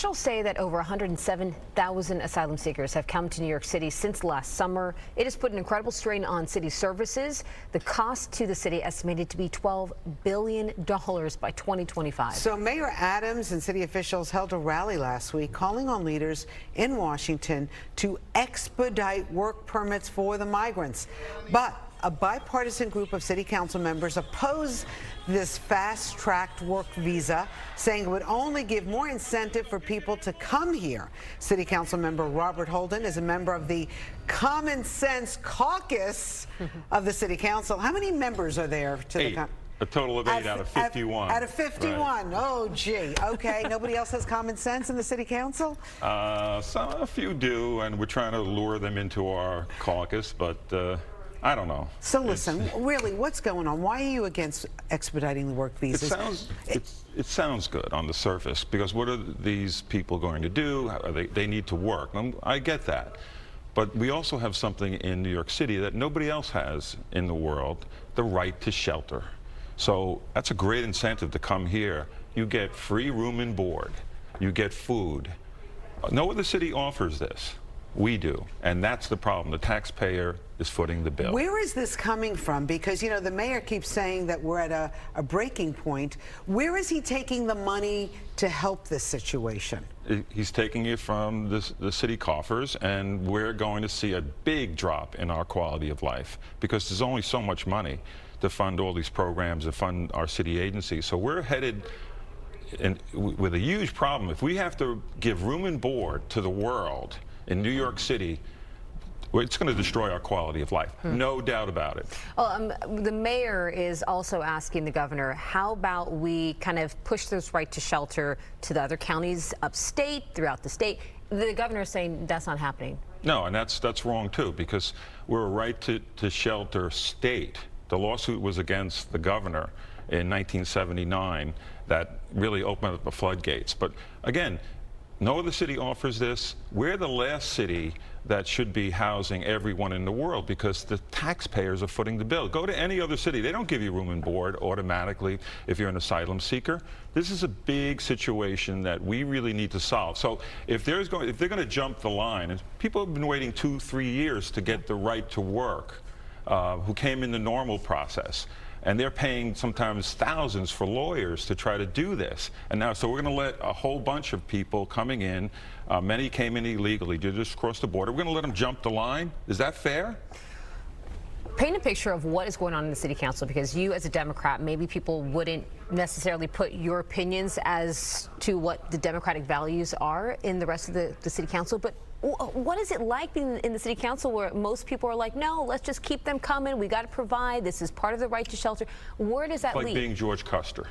Officials say that over 107,000 asylum seekers have come to New York City since last summer. It has put an incredible strain on city services. The cost to the city estimated to be $12 billion by 2025. So Mayor Adams and city officials held a rally last week calling on leaders in Washington to expedite work permits for the migrants. But a bipartisan group of city council members oppose this fast-tracked work visa, saying it would only give more incentive for people to come here. City council member Robert Holden is a member of the Common Sense Caucus of the city council. How many members are there to the A total of 8 out of 51. Out of 51. Right. Oh, gee. Okay. Nobody else has common sense in the city council? A few do, and we're trying to lure them into our caucus, but I don't know. So listen, really, what's going on? Why are you against expediting the work visas? It sounds good on the surface, because what are these people going to do? They need to work. I get that. But we also have something in New York City that nobody else has in the world, the right to shelter. So that's a great incentive to come here. You get free room and board. You get food. No other city offers this. We do, and that's the problem. The taxpayer is footing the bill. Where is this coming from? Because, you know, the mayor keeps saying that we're at a breaking point. Where is he taking the money to help this situation? He's taking it from the city coffers, and we're going to see a big drop in our quality of life, because there's only so much money to fund all these programs and fund our city agencies. So we're headed with a huge problem. If we have to give room and board to the world in New York City, it's going to destroy our quality of life. No doubt about it. Well, the mayor is also asking the governor, how about we kind of push this right to shelter to the other counties upstate, throughout the state? The governor is saying that's not happening. No, and that's wrong too, because we're a right to shelter state. The lawsuit was against the governor in 1979 that really opened up the floodgates. But again, no other city offers this. We're the last city that should be housing everyone in the world, because the taxpayers are footing the bill. Go to any other city. They don't give you room and board automatically if you're an asylum seeker. This is a big situation that we really need to solve. So if they're going to jump the line, and people have been waiting 2-3 years to get the right to work, who came in the normal process. And they're paying sometimes thousands for lawyers to try to do this. And now, so we're going to let a whole bunch of people coming in, many came in illegally, just across the border. We're going to let them jump the line? Is that fair? Paint a picture of what is going on in the city council, because you as a Democrat, maybe people wouldn't necessarily put your opinions as to what the Democratic values are in the rest of the city council, but what is it like being in the city council where most people are like, no, let's just keep them coming, we got to provide, this is part of the right to shelter? Where does that lead? Like being George Custer.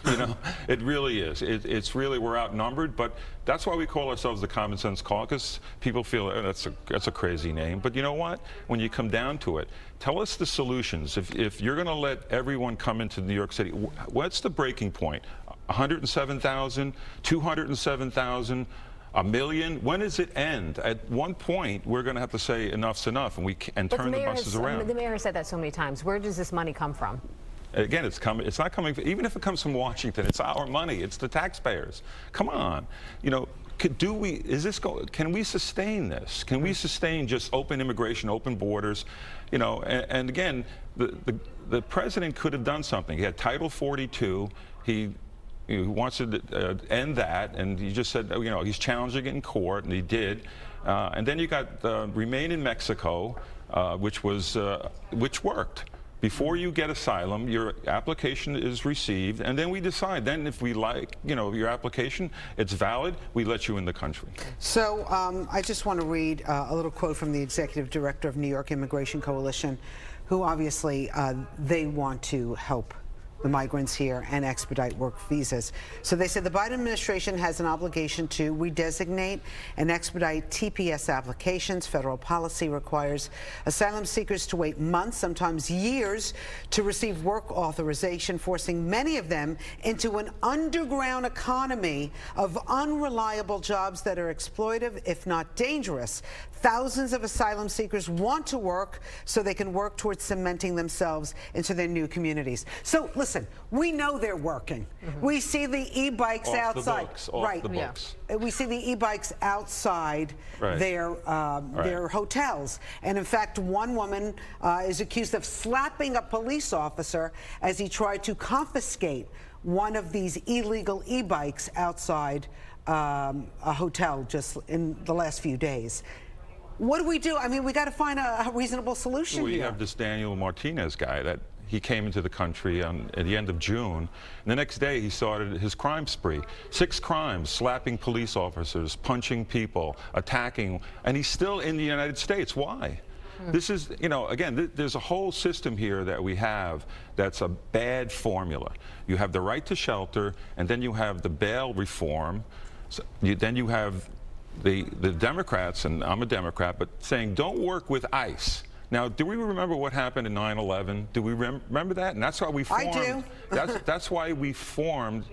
You know, it really is. It's really, we're outnumbered, but that's why we call ourselves the Common Sense Caucus. People feel that's a crazy name, but you know what? When you come down to it, tell us the solutions. If you're going to let everyone come into New York City, what's the breaking point? 107,000, 207,000, a million? When does it end? At one point, we're going to have to say enough's enough, and turn the buses around. The mayor has said that so many times. Where does this money come from? Again, it's not coming. Even if it comes from Washington, it's our money. It's the taxpayers. Come on, you know. Can we sustain this? Can we sustain just open immigration, open borders? You know, and again, the president could have done something. He had Title 42. He wants to end that, and he just said, you know, he's challenging it in court, and he did. And then you got Remain in Mexico, which worked. Before you get asylum, your application is received, and then we decide. Then if we like, you know, your application, it's valid, we let you in the country. So I just want to read a little quote from the executive director of New York Immigration Coalition, who obviously they want to help the migrants here and expedite work visas. So they said the Biden administration has an obligation to redesignate and expedite TPS applications. Federal policy requires asylum seekers to wait months, sometimes years, to receive work authorization, forcing many of them into an underground economy of unreliable jobs that are exploitive, if not dangerous. Thousands of asylum seekers want to work so they can work towards cementing themselves into their new communities. So listen, we know they're working. We see the e-bikes outside. Off the books. We see the e-bikes outside their hotels. And in fact, one woman is accused of slapping a police officer as he tried to confiscate one of these illegal e-bikes outside a hotel just in the last few days. What do we do? I mean, we got to find a reasonable solution here. We have this Daniel Martinez guy that he came into the country at the end of June. And the next day, he started his crime spree. 6 crimes, slapping police officers, punching people, attacking, and he's still in the United States. Why? This is, you know, again, there's a whole system here that we have that's a bad formula. You have the right to shelter, and then you have the bail reform. So then you have the Democrats, and I'm a Democrat, but saying don't work with ICE. Now, do we remember what happened in 9/11? Do we remember that? And that's why we formed. I do. That's why we formed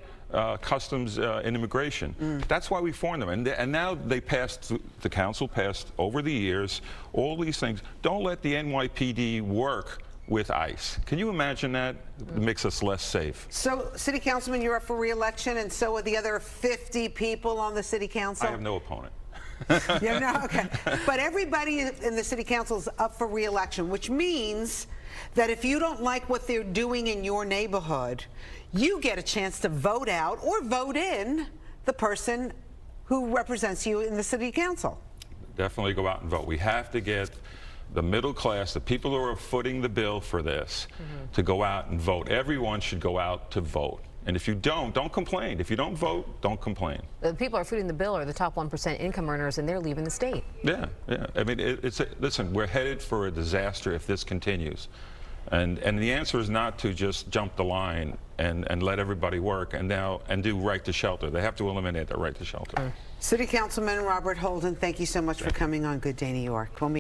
Customs and Immigration. That's why we formed them. And now they passed, the council passed over the years, all these things. Don't let the NYPD work with ICE. Can you imagine that? It makes us less safe. So, City Councilman, you're up for re-election, and so are the other 50 people on the City Council? I have no opponent. Yeah, no, okay. But everybody in the City Council is up for re-election, which means that if you don't like what they're doing in your neighborhood, you get a chance to vote out or vote in the person who represents you in the City Council. Definitely go out and vote. We have to get the middle class, the people who are footing the bill for this, to go out and vote. Everyone should go out to vote. And if you don't complain. If you don't vote, don't complain. The people who are footing the bill are the top 1% income earners, and they're leaving the state. Yeah. I mean, listen, we're headed for a disaster if this continues. And the answer is not to just jump the line and let everybody work and do right to shelter. They have to eliminate the right to shelter. City Councilman Robert Holden, thank you so much for coming on Good Day New York. We'll meet